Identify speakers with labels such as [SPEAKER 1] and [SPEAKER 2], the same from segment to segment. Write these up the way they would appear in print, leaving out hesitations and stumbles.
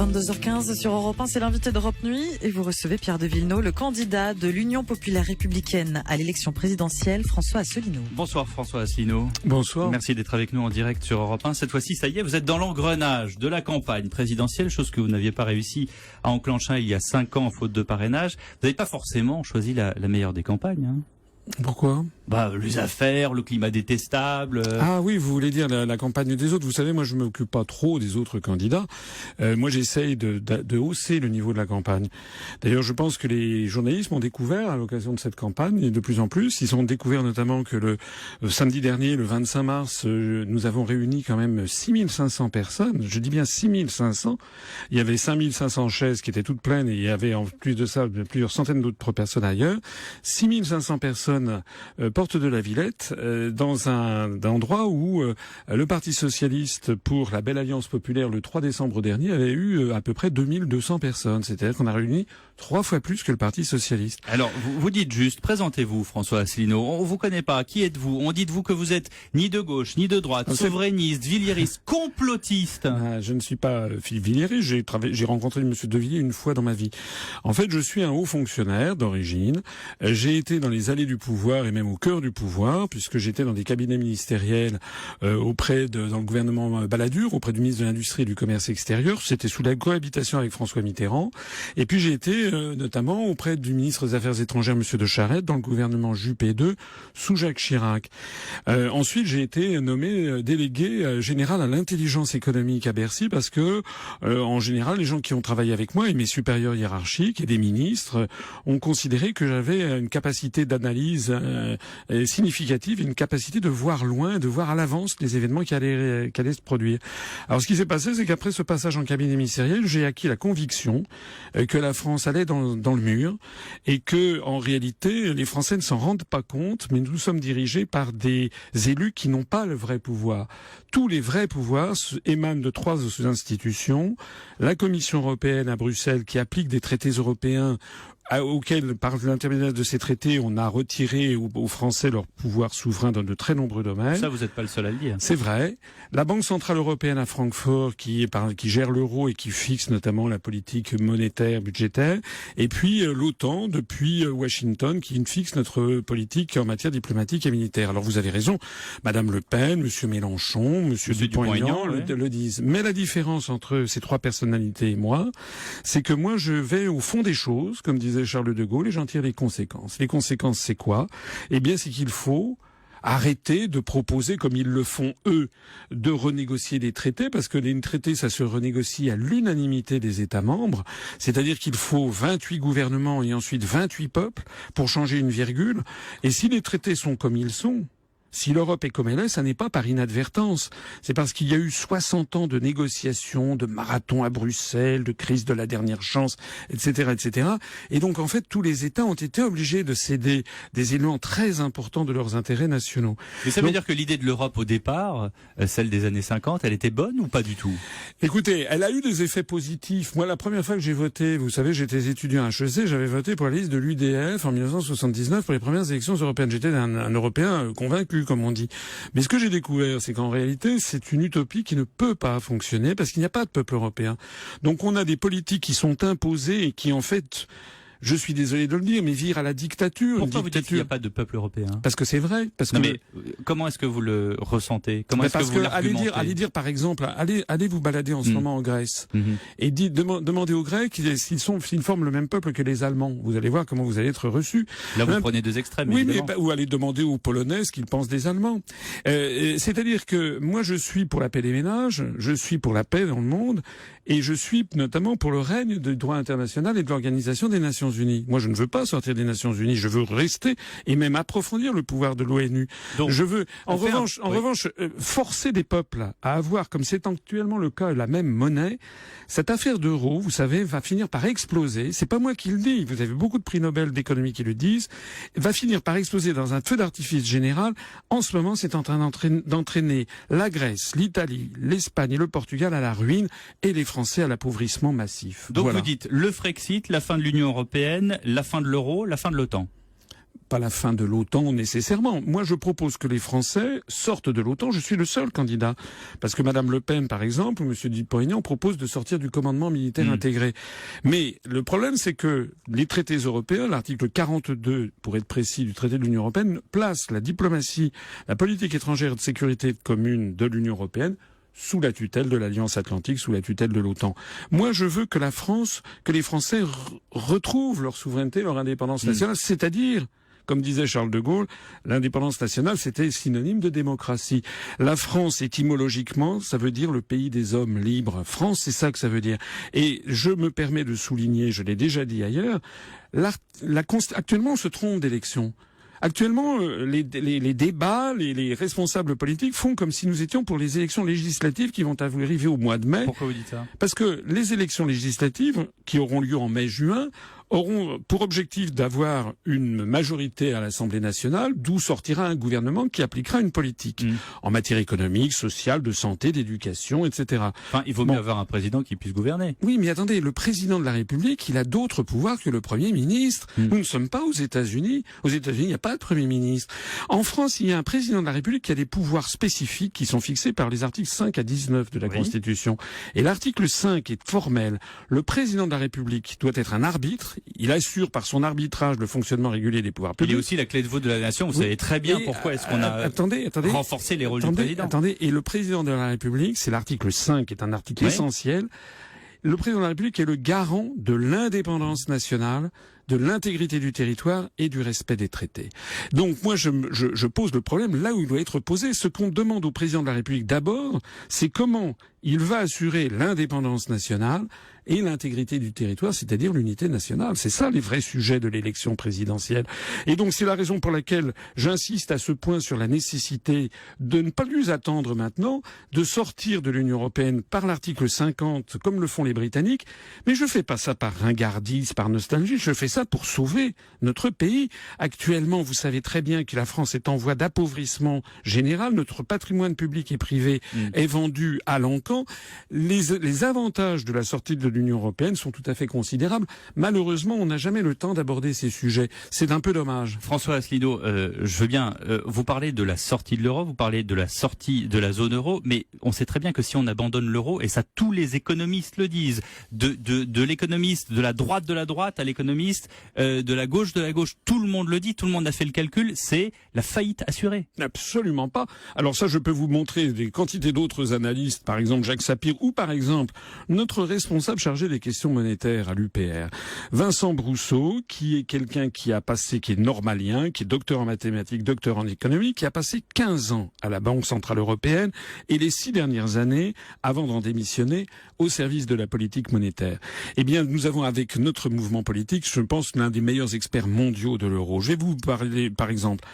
[SPEAKER 1] 22h15 sur Europe 1, c'est l'invité d'Europe Nuit et vous recevez Pierre de Villeneuve, le candidat de l'Union populaire républicaine à l'élection présidentielle, François Asselineau.
[SPEAKER 2] Bonsoir François Asselineau.
[SPEAKER 3] Bonsoir.
[SPEAKER 2] Merci d'être avec nous en direct sur Europe 1. Cette fois-ci, ça y est, vous êtes dans l'engrenage de la campagne présidentielle, chose que vous n'aviez pas réussi à enclencher il y a 5 ans faute de parrainage. Vous n'avez pas forcément choisi la meilleure des campagnes, hein.
[SPEAKER 3] Pourquoi ?
[SPEAKER 2] Les affaires, le climat détestable.
[SPEAKER 3] Ah oui, vous voulez dire la campagne des autres. Vous savez, moi je m'occupe pas trop des autres candidats. Moi j'essaye de hausser le niveau de la campagne. D'ailleurs, je pense que les journalistes m'ont découvert à l'occasion de cette campagne, et de plus en plus. Ils ont découvert notamment que le samedi dernier, le 25 mars, nous avons réuni quand même 6500 personnes. Je dis bien 6500. Il y avait 5500 chaises qui étaient toutes pleines et il y avait en plus de ça plusieurs centaines d'autres personnes ailleurs. 6500 personnes porte de la Villette, dans un endroit où le Parti socialiste pour la Belle Alliance populaire le 3 décembre dernier avait eu à peu près 2200 personnes. C'est-à-dire qu'on a réuni 3 fois plus que le Parti socialiste.
[SPEAKER 2] Alors, vous dites juste, présentez-vous François Asselineau. On vous connaît pas. Qui êtes-vous? On dit de vous que vous êtes ni de gauche, ni de droite, souverainiste, villieriste, complotiste.
[SPEAKER 3] Je ne suis pas villieriste. J'ai rencontré M. De Villiers une fois dans ma vie. En fait, je suis un haut fonctionnaire d'origine. J'ai été dans les allées du pouvoir et même au cœur du pouvoir, puisque j'étais dans des cabinets ministériels dans le gouvernement Balladur, auprès du ministre de l'Industrie et du Commerce extérieur. C'était sous la cohabitation avec François Mitterrand. Et puis j'ai été notamment auprès du ministre des Affaires étrangères, M. de Charette, dans le gouvernement Juppé II, sous Jacques Chirac. Ensuite, j'ai été nommé délégué général à l'intelligence économique à Bercy, parce que en général, les gens qui ont travaillé avec moi et mes supérieurs hiérarchiques et des ministres ont considéré que j'avais une capacité d'analyse significative, une capacité de voir loin, de voir à l'avance les événements qui allaient se produire. Alors ce qui s'est passé, c'est qu'après ce passage en cabinet ministériel, j'ai acquis la conviction que la France allait dans le mur et que en réalité les Français ne s'en rendent pas compte, mais nous sommes dirigés par des élus qui n'ont pas le vrai pouvoir. Tous les vrais pouvoirs émanent de 3 institutions: la Commission européenne à Bruxelles, qui applique des traités européens auquel, par l'intermédiaire de ces traités, on a retiré aux Français leur pouvoir souverain dans de très nombreux domaines.
[SPEAKER 2] Ça, vous n'êtes pas le seul à le dire.
[SPEAKER 3] C'est vrai. La Banque centrale européenne à Francfort, qui gère l'euro et qui fixe notamment la politique monétaire, budgétaire. Et puis l'OTAN, depuis Washington, qui fixe notre politique en matière diplomatique et militaire. Alors vous avez raison, Madame Le Pen, Monsieur Mélenchon, Monsieur Dupont-Aignan le disent. Mais la différence entre ces 3 personnalités et moi, c'est que moi je vais au fond des choses, comme disait Charles de Gaulle, et j'en tire les conséquences. Les conséquences, c'est quoi? Eh bien, c'est qu'il faut arrêter de proposer, comme ils le font eux, de renégocier les traités, parce que les traités, ça se renégocie à l'unanimité des États membres. C'est-à-dire qu'il faut 28 gouvernements et ensuite 28 peuples pour changer une virgule. Et si les traités sont comme ils sont, si l'Europe est comme elle est, ça n'est pas par inadvertance. C'est parce qu'il y a eu 60 ans de négociations, de marathon à Bruxelles, de crise de la dernière chance, etc., etc. Et donc, en fait, tous les États ont été obligés de céder des éléments très importants de leurs intérêts nationaux.
[SPEAKER 2] Mais ça veut dire que l'idée de l'Europe au départ, celle des années 50, elle était bonne ou pas du tout?
[SPEAKER 3] Écoutez, elle a eu des effets positifs. Moi, la première fois que j'ai voté, vous savez, j'étais étudiant à HEC, j'avais voté pour la liste de l'UDF en 1979 pour les premières élections européennes. J'étais un Européen convaincu, comme on dit. Mais ce que j'ai découvert, c'est qu'en réalité, c'est une utopie qui ne peut pas fonctionner parce qu'il n'y a pas de peuple européen. Donc on a des politiques qui sont imposées et qui, en fait, je suis désolé de le dire, mais virent à la dictature.
[SPEAKER 2] Pourquoi vous dites qu'il n'y a pas de peuple européen?
[SPEAKER 3] Parce que c'est vrai.
[SPEAKER 2] Mais comment est-ce que vous le ressentez? Comment est-ce que vous l'argumentez?
[SPEAKER 3] Allez dire, par exemple, allez vous balader en ce moment en Grèce et demandez aux Grecs s'ils forment le même peuple que les Allemands. Vous allez voir comment vous allez être reçus.
[SPEAKER 2] Là, vous prenez 2 extrêmes.
[SPEAKER 3] Oui,
[SPEAKER 2] évidemment.
[SPEAKER 3] ou allez demander aux Polonais ce qu'ils pensent des Allemands. C'est-à-dire que moi, je suis pour la paix des ménages, je suis pour la paix dans le monde, et je suis notamment pour le règne du droit international et de l'Organisation des Nations Unies. Moi, je ne veux pas sortir des Nations Unies, je veux rester et même approfondir le pouvoir de l'ONU. Je veux, en revanche, forcer des peuples à avoir, comme c'est actuellement le cas, la même monnaie. Cette affaire d'euro, vous savez, va finir par exploser. C'est pas moi qui le dis. Vous avez beaucoup de prix Nobel d'économie qui le disent. Va finir par exploser dans un feu d'artifice général. En ce moment, c'est en train d'entraîner la Grèce, l'Italie, l'Espagne et le Portugal à la ruine et les Français à l'appauvrissement massif.
[SPEAKER 2] Donc
[SPEAKER 3] voilà.
[SPEAKER 2] Vous dites le Frexit, la fin de l'Union européenne, la fin de l'euro, la fin de l'OTAN.
[SPEAKER 3] pas la fin de l'OTAN nécessairement. Moi, je propose que les Français sortent de l'OTAN. Je suis le seul candidat. Parce que Madame Le Pen, par exemple, ou Monsieur Dupont-Aignan proposent de sortir du commandement militaire intégré. Mais le problème, c'est que les traités européens, l'article 42, pour être précis, du traité de l'Union européenne, place la diplomatie, la politique étrangère et de sécurité commune de l'Union européenne sous la tutelle de l'Alliance Atlantique, sous la tutelle de l'OTAN. Moi, je veux que les Français retrouvent leur souveraineté, leur indépendance nationale, c'est-à-dire, comme disait Charles de Gaulle, l'indépendance nationale, c'était synonyme de démocratie. La France, étymologiquement, ça veut dire le pays des hommes libres. France, c'est ça que ça veut dire. Et je me permets de souligner, je l'ai déjà dit ailleurs, actuellement, on se trompe d'élection. Actuellement, les débats, les responsables politiques font comme si nous étions pour les élections législatives qui vont arriver au mois de mai.
[SPEAKER 2] Pourquoi vous dites ça ?
[SPEAKER 3] Parce que les élections législatives, qui auront lieu en mai-juin, auront pour objectif d'avoir une majorité à l'Assemblée nationale, d'où sortira un gouvernement qui appliquera une politique en matière économique, sociale, de santé, d'éducation, etc.
[SPEAKER 2] Enfin, il vaut mieux avoir un président qui puisse gouverner.
[SPEAKER 3] Oui, mais attendez, le président de la République, il a d'autres pouvoirs que le Premier ministre. Nous ne sommes pas aux États-Unis. Aux États-Unis, il n'y a pas de Premier ministre. En France, il y a un président de la République qui a des pouvoirs spécifiques qui sont fixés par les articles 5 à 19 de la Constitution. Et l'article 5 est formel. Le président de la République doit être un arbitre. Il assure par son arbitrage le fonctionnement régulier des pouvoirs publics.
[SPEAKER 2] Il est aussi la clé de voûte de la nation. Vous savez très bien pourquoi est-ce qu'on a renforcé les rôles du président.
[SPEAKER 3] Attendez, et le président de la République, c'est l'article 5, qui est un article essentiel. Le président de la République est le garant de l'indépendance nationale, de l'intégrité du territoire et du respect des traités. Donc moi, je pose le problème là où il doit être posé. Ce qu'on demande au président de la République d'abord, c'est comment il va assurer l'indépendance nationale et l'intégrité du territoire, c'est-à-dire l'unité nationale. C'est ça les vrais sujets de l'élection présidentielle. Et donc c'est la raison pour laquelle j'insiste à ce point sur la nécessité de ne pas plus attendre maintenant, de sortir de l'Union européenne par l'article 50, comme le font les Britanniques. Mais je fais pas ça par ringardise, par nostalgie, je fais ça pour sauver notre pays. Actuellement, vous savez très bien que la France est en voie d'appauvrissement général. Notre patrimoine public et privé est vendu à l'encan. Les avantages de la sortie de l'Union européenne sont tout à fait considérables. Malheureusement, on n'a jamais le temps d'aborder ces sujets. C'est un peu dommage.
[SPEAKER 2] François Asselineau, je veux bien, vous parlez de la sortie de l'euro, vous parlez de la sortie de la zone euro, mais on sait très bien que si on abandonne l'euro, et ça tous les économistes le disent, de l'économiste, de la droite à l'économiste, de la gauche, tout le monde le dit, tout le monde a fait le calcul, c'est la faillite assurée.
[SPEAKER 3] Absolument pas. Alors ça, je peux vous montrer des quantités d'autres analystes, par exemple Jacques Sapir, ou par exemple notre responsable chargé des questions monétaires à l'UPR, Vincent Brousseau, qui est quelqu'un qui est normalien, qui est docteur en mathématiques, docteur en économie, qui a passé 15 ans à la Banque Centrale Européenne et les 6 dernières années, avant d'en démissionner, au service de la politique monétaire. Eh bien, nous avons avec notre mouvement politique, je pense, l'un des meilleurs experts mondiaux de l'euro. Je vais vous parler, par exemple,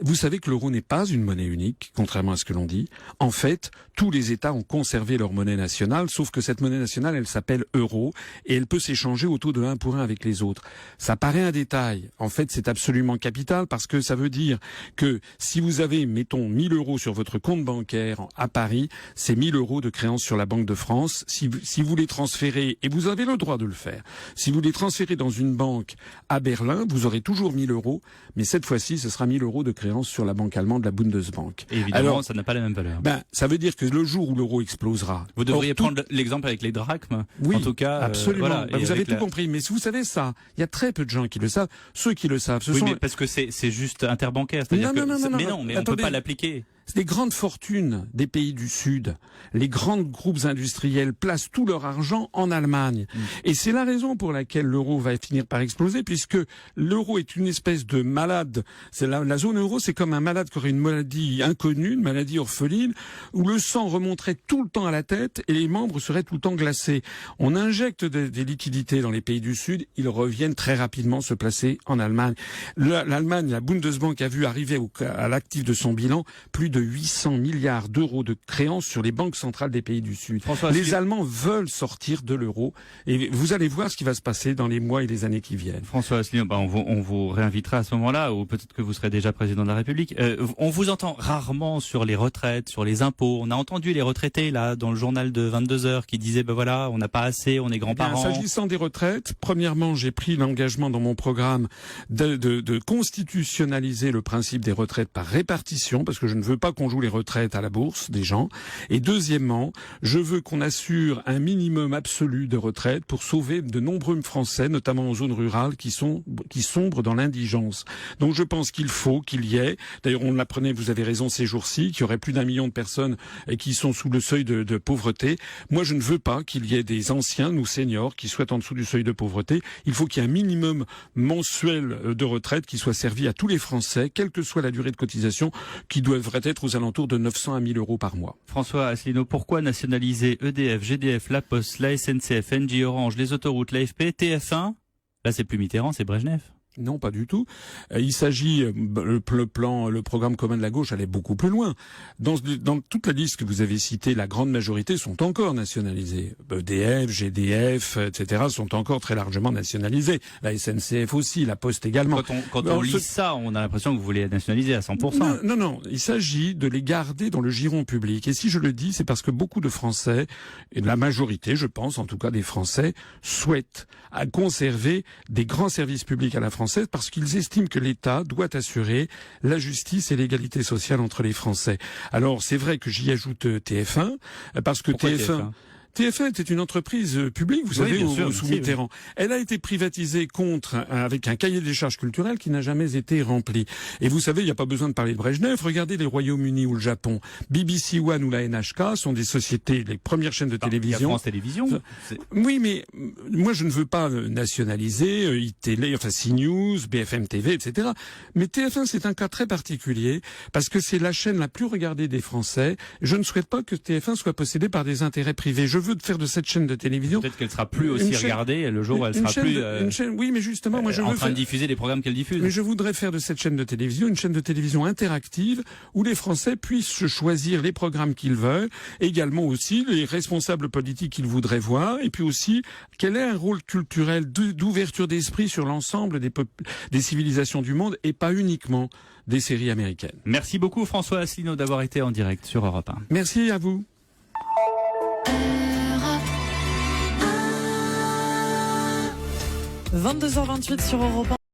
[SPEAKER 3] vous savez que l'euro n'est pas une monnaie unique, contrairement à ce que l'on dit. En fait, tous les États ont conservé leur monnaie nationale, sauf que cette monnaie nationale, elle s'appelle euro, et elle peut s'échanger au taux de 1 pour 1 avec les autres. Ça paraît un détail. En fait, c'est absolument capital, parce que ça veut dire que si vous avez, mettons, 1000 euros sur votre compte bancaire à Paris, c'est 1000 euros de créance sur la Banque de France. Si vous les transférez, et vous avez le droit de le faire, si vous les transférez dans une banque à Berlin, vous aurez toujours 1000 euros, mais cette fois-ci, ce sera 1000 euros de créance sur la banque allemande, la Bundesbank.
[SPEAKER 2] Et évidemment, alors, ça n'a pas la même valeur.
[SPEAKER 3] Ça veut dire que le jour où l'euro explosera...
[SPEAKER 2] Vous devriez prendre l'exemple avec les drachmes.
[SPEAKER 3] Oui,
[SPEAKER 2] en tout cas,
[SPEAKER 3] absolument.
[SPEAKER 2] Voilà,
[SPEAKER 3] vous avez tout compris. Mais vous savez ça, il y a très peu de gens qui le savent. Ceux qui le savent,
[SPEAKER 2] mais parce que c'est juste interbancaire. C'est-à-dire mais on ne peut pas l'appliquer.
[SPEAKER 3] Les grandes fortunes des pays du Sud, les grands groupes industriels placent tout leur argent en Allemagne. Et c'est la raison pour laquelle l'euro va finir par exploser, puisque l'euro est une espèce de malade. La zone euro, c'est comme un malade qui aurait une maladie inconnue, une maladie orpheline, où le sang remonterait tout le temps à la tête et les membres seraient tout le temps glacés. On injecte des liquidités dans les pays du Sud, ils reviennent très rapidement se placer en Allemagne. L'Allemagne, la Bundesbank a vu arriver à l'actif de son bilan plus de de 800 milliards d'euros de créances sur les banques centrales des pays du Sud.
[SPEAKER 2] François
[SPEAKER 3] Les
[SPEAKER 2] Asselineau.
[SPEAKER 3] Allemands veulent sortir de l'euro et vous allez voir ce qui va se passer dans les mois et les années qui viennent.
[SPEAKER 2] François Asselineau, on vous réinvitera à ce moment-là, ou peut-être que vous serez déjà président de la République. On vous entend rarement sur les retraites, sur les impôts. On a entendu les retraités là dans le journal de 22 heures qui disaient voilà, on n'a pas assez, on est grands-parents.
[SPEAKER 3] S'agissant des retraites, premièrement, j'ai pris l'engagement dans mon programme de constitutionnaliser le principe des retraites par répartition, parce que je ne veux pas qu'on joue les retraites à la bourse des gens. Et deuxièmement, je veux qu'on assure un minimum absolu de retraite pour sauver de nombreux Français, notamment en zones rurales, qui sombrent dans l'indigence. Donc je pense qu'il faut qu'il y ait, d'ailleurs on l'apprenait, vous avez raison, ces jours-ci, qu'il y aurait plus d'1 million de personnes qui sont sous le seuil de pauvreté. Moi, je ne veux pas qu'il y ait des anciens, nous seniors, qui soient en dessous du seuil de pauvreté. Il faut qu'il y ait un minimum mensuel de retraite qui soit servi à tous les Français, quelle que soit la durée de cotisation, qui devrait être aux alentours de 900 à 1000 euros par mois.
[SPEAKER 2] François Asselineau, pourquoi nationaliser EDF, GDF, La Poste, la SNCF, Engie, Orange, les autoroutes, l'AFP, TF1 ? Là, c'est plus Mitterrand, c'est Brejnev.
[SPEAKER 3] Non, pas du tout. Il s'agit, le programme commun de la gauche allait beaucoup plus loin. Dans toute la liste que vous avez citée, la grande majorité sont encore nationalisées. EDF, GDF, etc. sont encore très largement nationalisées. La SNCF aussi, la Poste également.
[SPEAKER 2] Quand on lit ça, on a l'impression que vous voulez nationaliser à 100%.
[SPEAKER 3] Non. Il s'agit de les garder dans le giron public. Et si je le dis, c'est parce que beaucoup de Français, et la majorité, je pense, en tout cas des Français, souhaitent à conserver des grands services publics à la française parce qu'ils estiment que l'État doit assurer la justice et l'égalité sociale entre les Français. Alors, c'est vrai que j'y ajoute TF1, parce que
[SPEAKER 2] Pourquoi TF1
[SPEAKER 3] TF1 était une entreprise publique, vous savez, sous Mitterrand. Oui. Elle a été privatisée avec un cahier des charges culturelles qui n'a jamais été rempli. Et vous savez, il n'y a pas besoin de parler de Brejnev. Regardez les Royaumes-Unis ou le Japon. BBC One ou la NHK sont des sociétés, les premières chaînes de télévision.
[SPEAKER 2] Il y a France Télévisions.
[SPEAKER 3] Oui, mais moi je ne veux pas nationaliser iTélé, enfin CNews, BFM TV, etc. Mais TF1 c'est un cas très particulier parce que c'est la chaîne la plus regardée des Français. Je ne souhaite pas que TF1 soit possédée par des intérêts privés. Je veux faire de cette chaîne de télévision.
[SPEAKER 2] Peut-être qu'elle sera plus aussi regardée le jour où elle sera plus
[SPEAKER 3] oui, mais justement, moi je veux
[SPEAKER 2] en train de diffuser les programmes qu'elle diffuse.
[SPEAKER 3] Mais je voudrais faire de cette chaîne de télévision une chaîne de télévision interactive où les Français puissent choisir les programmes qu'ils veulent, également aussi les responsables politiques qu'ils voudraient voir, et puis aussi quel est un rôle culturel d'ouverture d'esprit sur l'ensemble des civilisations du monde et pas uniquement des séries américaines.
[SPEAKER 2] Merci beaucoup François Asselineau d'avoir été en direct sur Europe 1.
[SPEAKER 3] Merci à vous.
[SPEAKER 1] 22h28 sur Europe 1.